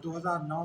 2009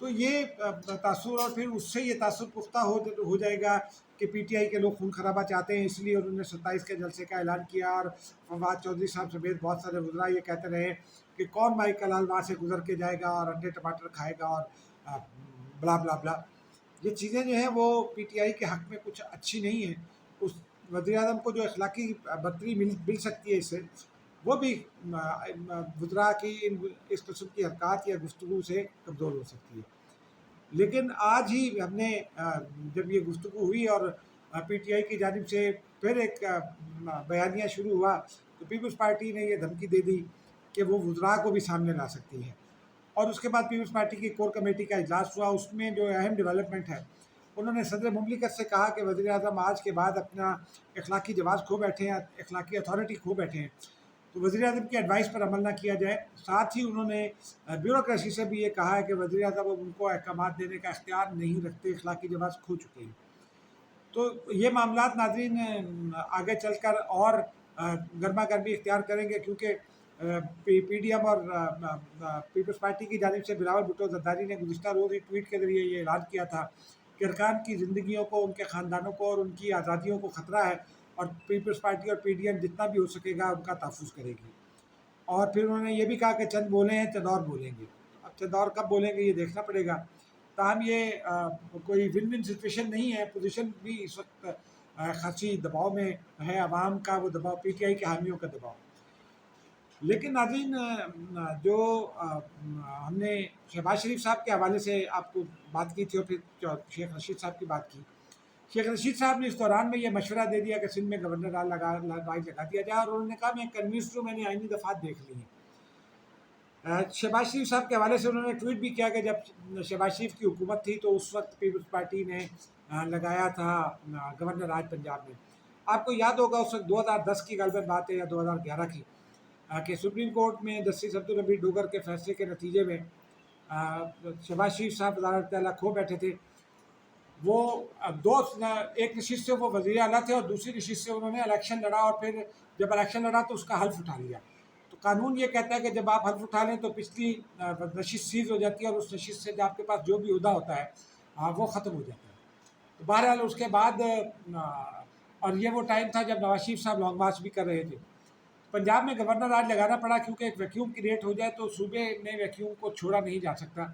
تو یہ تاثر، اور پھر اس سے یہ تاثر پختہ ہو جائے گا کہ پی ٹی آئی کے لوگ خون خرابہ چاہتے ہیں، اس لیے انہوں نے 27 کے جلسے کا اعلان کیا، اور فواد چودھری صاحب سمیت بہت سارے وزراء یہ کہتے رہے کہ کون بھائی کلال وہاں سے گزر کے جائے گا اور انڈے ٹماٹر کھائے گا، اور بلا بلا بلا. یہ چیزیں جو ہیں وہ پی ٹی آئی کے حق میں کچھ اچھی نہیں ہیں. اس وزیر اعظم کو جو اخلاقی برتری مل سکتی ہے اس سے، وہ بھی وزراء کی اس قسم کی حرکات یا گفتگو سے کمزور ہو سکتی ہے. لیکن آج ہی ہم نے جب یہ گفتگو ہوئی اور پی ٹی آئی کی جانب سے پھر ایک بیانیہ شروع ہوا، تو پیپلز پارٹی نے یہ دھمکی دے دی کہ وہ وزراء کو بھی سامنے لا سکتی ہے. اور اس کے بعد پیپلز پارٹی کی کور کمیٹی کا اجلاس ہوا. اس میں جو اہم ڈیولپمنٹ ہے، انہوں نے صدر مملکت سے کہا کہ وزیر اعظم آج کے بعد اپنا اخلاقی جواز کھو بیٹھے ہیں، اخلاقی اتھارٹی کھو بیٹھے ہیں، تو وزیر اعظم کی ایڈوائس پر عمل نہ کیا جائے. ساتھ ہی انہوں نے بیوروکریسی سے بھی یہ کہا ہے کہ وزیر اعظم اب ان کو احکامات دینے کا اختیار نہیں رکھتے، اخلاقی جواز کھو چکے ہیں. تو یہ معاملات ناظرین آگے چل کر اور گرما گرمی اختیار کریں گے، کیونکہ پی ڈی ایم اور پیپلز پارٹی کی جانب سے بلاول بھٹو زرداری نے گزشتہ روز ہی ٹویٹ کے ذریعے یہ اعلان کیا تھا کہ ارکان کی زندگیوں کو، ان کے خاندانوں کو اور ان کی آزادیوں کو خطرہ ہے، اور پیپلز پارٹی اور پی ڈی ایم جتنا بھی ہو سکے گا ان کا تحفظ کرے گی. اور پھر انہوں نے یہ بھی کہا کہ چند بولے ہیں چند اور بولیں گے. اب چند اور کب بولیں گے یہ دیکھنا پڑے گا. تاہم یہ کوئی ون ون سچویشن نہیں ہے. پوزیشن بھی اس وقت خاصی دباؤ میں ہے، عوام کا وہ دباؤ، پی ٹی آئی کے حامیوں کا دباؤ. لیکن ناظرین جو ہم نے شہباز شریف صاحب کے حوالے سے آپ کو بات کی تھی، اور پھر شیخ رشید صاحب کی بات کی. شیخ رشید صاحب نے اس دوران میں یہ مشورہ دے دیا کہ سندھ میں گورنر راج لگا دیا جائے، اور انہوں نے کہا میں کنوینسڈ ہوں، میں نے آئینی دفعات دیکھ لی ہیں. شہباز شریف صاحب کے حوالے سے انہوں نے ٹویٹ بھی کیا کہ جب شہباز شریف کی حکومت تھی تو اس وقت پیپلز پارٹی نے لگایا تھا گورنر راج پنجاب میں. آپ کو یاد ہوگا اس وقت 2010 کی غالباً بات ہے یا 2011 کی، کہ سپریم کورٹ میں جسٹس عبدالربیع ڈوگر کے فیصلے کے نتیجے میں شہباز شریف صاحب وزارت تعالیٰ کھو بیٹھے تھے. وہ ایک نشست سے وہ وزیر اعلیٰ تھے، اور دوسری نشست سے انہوں نے الیکشن لڑا، اور پھر جب الیکشن لڑا تو اس کا حلف اٹھا لیا. تو قانون یہ کہتا ہے کہ جب آپ حلف اٹھا لیں تو پچھلی نشست سیز ہو جاتی ہے، اور اس نشست سے آپ کے پاس جو بھی عہدہ ہوتا ہے وہ ختم ہو جاتا ہے. تو بہرحال اس کے بعد اور یہ وہ ٹائم تھا جب نواز شریف صاحب لانگ مارچ بھی کر رہے تھے. پنجاب میں گورنر راج لگانا پڑا کیونکہ ایک ویکیوم کریٹ ہو جائے تو صوبے میں ویکیوم کو چھوڑا نہیں جا سکتا.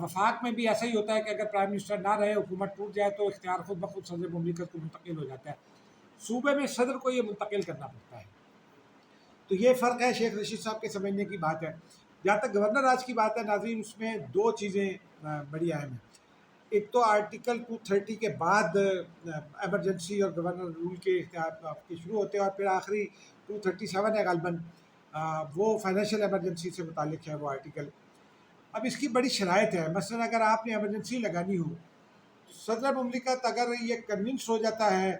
وفاق میں بھی ایسا ہی ہوتا ہے کہ اگر پرائم منسٹر نہ رہے، حکومت ٹوٹ جائے، تو اختیار خود بخود صدر مملکت کو منتقل ہو جاتا ہے. صوبے میں صدر کو یہ منتقل کرنا پڑتا ہے. تو یہ فرق ہے، شیخ رشید صاحب کے سمجھنے کی بات ہے. جہاں تک گورنر راج کی بات ہے ناظرین، اس میں دو چیزیں بڑی اہم ہیں. ایک تو آرٹیکل 230 کے بعد ایمرجنسی اور گورنر رول کے شروع ہوتے ہیں، اور پھر آخری 237 ہے غالباً، وہ فائنینشیل ایمرجنسی سے متعلق ہے وہ آرٹیکل. اب اس کی بڑی شرائط ہے. مثلا اگر آپ نے ایمرجنسی لگانی ہو، صدر مملکت اگر یہ کنونس ہو جاتا ہے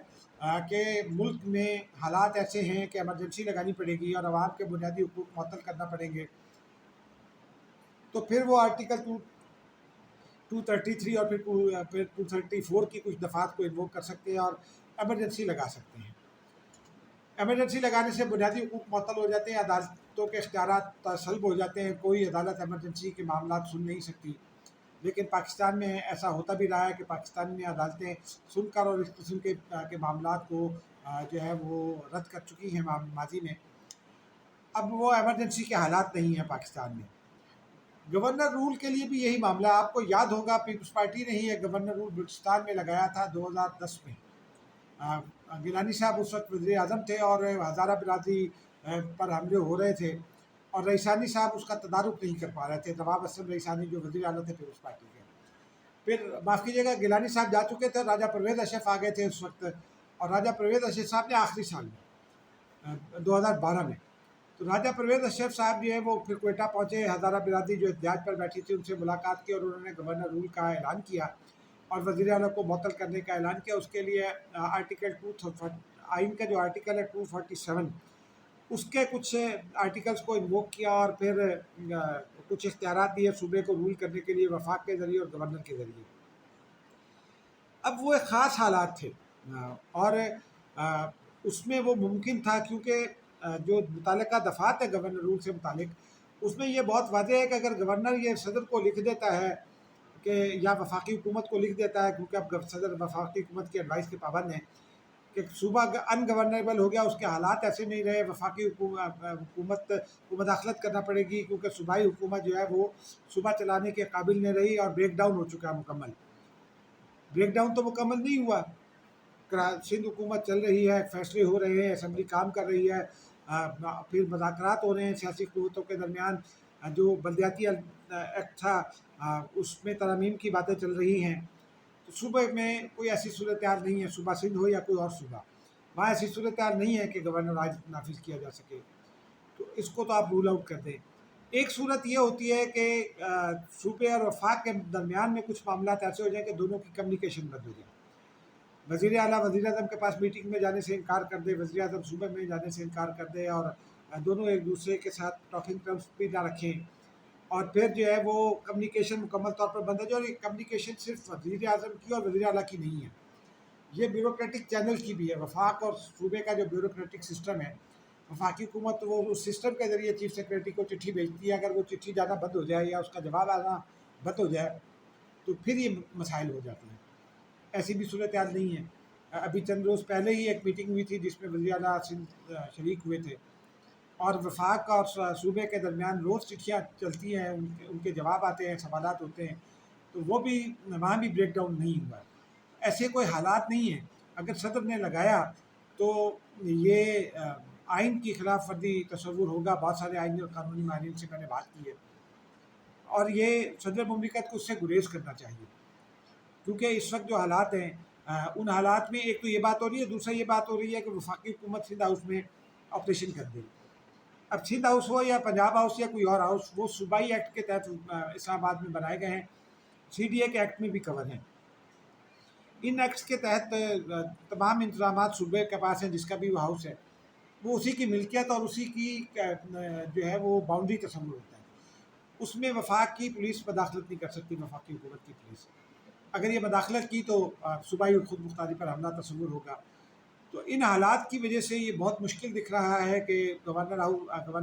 کہ ملک میں حالات ایسے ہیں کہ ایمرجنسی لگانی پڑے گی اور عوام کے بنیادی حقوق معطل کرنا پڑیں گے، تو پھر وہ آرٹیکل 233 اور پھر 234 کی کچھ دفعات کو انووک کر سکتے ہیں اور ایمرجنسی لگا سکتے ہیں. ایمرجنسی لگانے سے بنیادی حقوق معطل ہو جاتے ہیں، عدالتوں کے اختیارات سلب ہو جاتے ہیں، کوئی عدالت ایمرجنسی کے معاملات سن نہیں سکتی. لیکن پاکستان میں ایسا ہوتا بھی رہا ہے کہ پاکستان میں عدالتیں سن کر اور اس قسم کے معاملات کو جو ہے وہ رد کر چکی ہیں ماضی میں. اب وہ ایمرجنسی کے حالات نہیں ہیں پاکستان میں. گورنر رول کے لیے بھی یہی معاملہ. آپ کو یاد ہوگا پیپلز پارٹی نے ہی ایک گورنر رول بلوچستان میں لگایا تھا 2010 میں. گیلانی صاحب اس وقت وزیر اعظم تھے اور ہزارہ برادری پر حملے ہو رہے تھے، اور رئیسانی صاحب اس کا تدارک نہیں کر پا رہے تھے، نواب اسلم رئیسانی جو وزیر اعلیٰ تھے پیپلز پارٹی کے. پھر معاف کیجیے گا، گیلانی صاحب جا چکے تھے، راجہ پرویز اشرف آ گئے تھے اس وقت، اور راجہ پرویز اشرف صاحب نے آخری سال میں 2012 میں، تو راجہ پرویز اشرف صاحب جو ہے وہ پھر کوئٹہ پہنچے. ہزارہ برادری جو احتجاج پر بیٹھی تھی ان سے ملاقات کی، اور انہوں نے گورنر رول کا اعلان کیا اور وزیر اعلیٰ کو معطل کرنے کا اعلان کیا. اس کے لیے آرٹیکل آئین کا جو آرٹیکل ہے 247، اس کے کچھ آرٹیکلس کو انووک کیا، اور پھر کچھ اختیارات دیے صوبے کو رول کرنے کے لیے وفاق کے ذریعے اور گورنر کے ذریعے. اب وہ ایک خاص حالات تھے، اور اس میں وہ ممکن تھا کیونکہ جو متعلقہ دفعات ہے گورنر رول سے متعلق، اس میں یہ بہت واضح ہے کہ اگر گورنر یہ صدر کو لکھ دیتا ہے کہ یا وفاقی حکومت کو لکھ دیتا ہے، کیونکہ اب صدر وفاقی حکومت کی ایڈوائس کے پابند ہیں کہ صوبہ ان گورنیبل ہو گیا، اس کے حالات ایسے نہیں رہے، وفاقی حکومت کو مداخلت کرنا پڑے گی، کیونکہ صوبائی حکومت جو ہے وہ صوبہ چلانے کے قابل نہیں رہی اور بریک ڈاؤن ہو چکا ہے مکمل۔ بریک ڈاؤن تو مکمل نہیں ہوا، سندھ حکومت چل رہی ہے، فیصلے ہو رہے ہیں، اسمبلی کام کر رہی ہے، پھر مذاکرات ہو رہے ہیں سیاسی قوتوں کے درمیان، جو بلدیاتی ایکٹ تھا اس میں ترامیم کی باتیں چل رہی ہیں۔ تو صوبے میں کوئی ایسی صورتحال نہیں ہے، صوبہ سندھ ہو یا کوئی اور صوبہ، وہاں ایسی صورتحال نہیں ہے کہ گورنر راج نافذ کیا جا سکے، تو اس کو تو آپ رول آؤٹ کر دیں۔ ایک صورت یہ ہوتی ہے کہ صوبے اور وفاق کے درمیان میں کچھ معاملات ایسے ہو جائیں کہ دونوں کی کمیونیکیشن بند ہو جائے، وزیر اعلیٰ وزیر اعظم کے پاس میٹنگ میں جانے سے انکار کر دے، وزیر اعظم صوبے میں جانے سے انکار کر دے، اور دونوں ایک دوسرے کے ساتھ ٹاکنگ ٹرمز بھی نہ رکھیں، اور پھر جو ہے وہ کمیونیکیشن مکمل طور پر بند ہے۔ اور یہ کمیونیکیشن صرف وزیر اعظم کی اور وزیر اعلیٰ کی نہیں ہے، یہ بیوروکریٹک چینل کی بھی ہے۔ وفاق اور صوبے کا جو بیوروکریٹک سسٹم ہے، وفاقی حکومت وہ اس سسٹم کے ذریعے چیف سیکریٹری کو چٹھی بھیجتی ہے، اگر وہ چٹھی جانا بند ہو جائے یا اس کا جواب آنا بند ہو جائے تو پھر یہ مسائل ہو جاتے ہیں۔ ایسی بھی صورتحال نہیں ہے۔ ابھی چند روز پہلے ہی ایک میٹنگ ہوئی تھی جس میں وزیر اعلیٰ سندھ شریک ہوئے تھے، اور وفاق اور صوبے کے درمیان روز چٹھیاں چلتی ہیں، ان کے جواب آتے ہیں، سوالات ہوتے ہیں، تو وہ بھی وہاں بھی بریک ڈاؤن نہیں ہوا۔ ایسے کوئی حالات نہیں ہیں، اگر صدر نے لگایا تو یہ آئین کی خلاف ورزی تصور ہوگا۔ بہت سارے آئینی اور قانونی ماہرین سے میں نے بات کی ہے، اور یہ صدر مملکت کو اس سے گریز کرنا چاہیے، کیونکہ اس وقت جو حالات ہیں ان حالات میں ایک تو یہ بات ہو رہی ہے، دوسرا یہ بات ہو رہی ہے کہ وفاقی حکومت سندھ ہاؤس میں آپریشن کر دے۔ اب سندھ ہاؤس ہو یا پنجاب ہاؤس یا کوئی اور ہاؤس، وہ صوبائی ایکٹ کے تحت اسلام آباد میں بنائے گئے ہیں، سی ڈی اے کے ایکٹ میں بھی کور ہیں۔ ان ایکٹس کے تحت تمام انتظامات صوبے کے پاس ہیں، جس کا بھی وہ ہاؤس ہے وہ اسی کی ملکیت اور اسی کی جو ہے وہ باؤنڈری تصور ہوتا ہے۔ اس میں وفاق کی پولیس مداخلت نہیں کر سکتی، وفاقی حکومت کی پولیس۔ اگر یہ مداخلت کی تو صوبائی خود مختاری پر حملہ تصور ہوگا۔ تو ان حالات کی وجہ سے یہ بہت مشکل دکھ رہا ہے کہ گورنر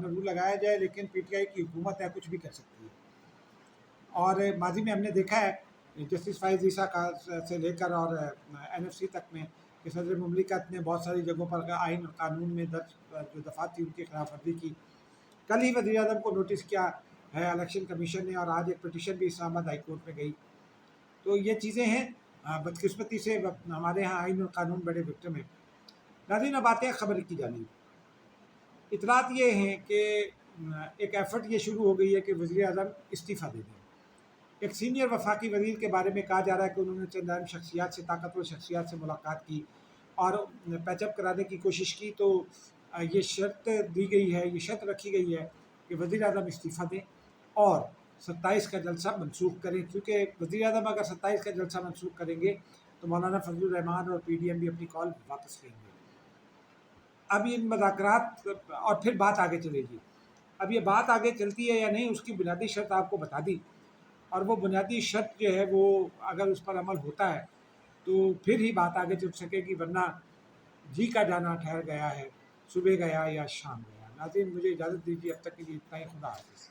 رول لگایا جائے، لیکن پی ٹی آئی کی حکومت ہے، کچھ بھی کر سکتی ہے۔ اور ماضی میں ہم نے دیکھا ہے جسٹس فائز عیسیٰ سے لے کر اور این ایف سی تک میں کہ صدر مملکت نے بہت ساری جگہوں پر آئین اور قانون میں درج جو دفعات تھی ان کی خلاف ورزی کی۔ کل ہی وزیر اعظم کو نوٹس کیا ہے الیکشن کمیشن نے، اور آج ایک پٹیشن بھی اسلام آباد ہائی کورٹ میں گئی۔ تو یہ چیزیں ہیں، بدقسمتی سے ہمارے ہاں آئین اور قانون بڑے وکٹم ہیں۔ ناظرین، اب آتے ہیں خبر کی جانب۔ اطلاعات یہ ہیں کہ ایک ایفرٹ یہ شروع ہو گئی ہے کہ وزیر اعظم استعفیٰ دے دیں۔ ایک سینئر وفاقی وزیر کے بارے میں کہا جا رہا ہے کہ انہوں نے چند اہم شخصیات سے، طاقتور شخصیات سے ملاقات کی اور پیچ اپ کرانے کی کوشش کی، تو یہ شرط دی گئی ہے، یہ شرط رکھی گئی ہے کہ وزیر اعظم استعفیٰ دیں اور 27 کا جلسہ منسوخ کریں، کیونکہ وزیر اعظم اگر 27 کا جلسہ منسوخ کریں گے تو مولانا فضل الرحمان اور پی ڈی ایم بھی اپنی کال واپس لیں گے۔ اب ان مذاکرات اور پھر بات آگے چلے گی۔ اب یہ بات آگے چلتی ہے یا نہیں، اس کی بنیادی شرط آپ کو بتا دی، اور وہ بنیادی شرط جو ہے وہ اگر اس پر عمل ہوتا ہے تو پھر ہی بات آگے چل سکے گی، ورنہ جی کا جانا ٹھہر گیا ہے، صبح گیا یا شام گیا۔ ناظرین، مجھے اجازت دیجیے، اب تک کے لیے اتنا ہی، خدا حافظ۔